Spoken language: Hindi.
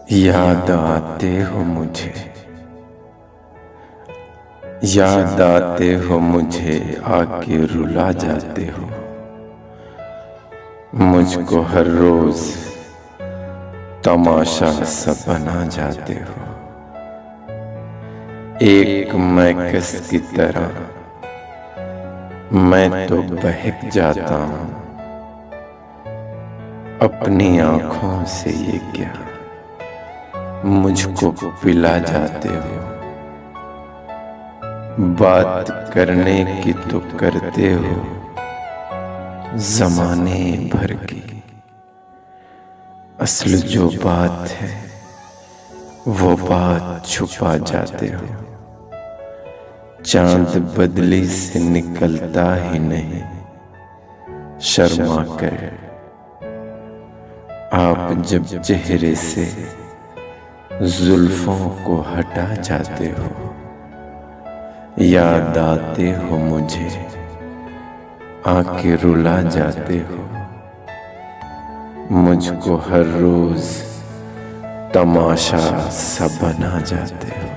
याद आते हो मुझे, याद आते हो मुझे, आके रुला जाते हो मुझको हर रोज तमाशा सा बना जाते हो। एक मैकस की तरह मैं तो बहक जाता हूँ, अपनी आंखों से ये क्या मुझको पिला जाते हो। बात करने की तो करते हो ज़माने भर की, असल जो बात है वो बात छुपा जाते हो। चांद बदली से निकलता ही नहीं, शर्मा कर आप जब चेहरे से जुल्फों को हटा जाते हो। याद आते हो मुझे, आके रुला जाते हो मुझको हर रोज तमाशा सा बना जाते हो।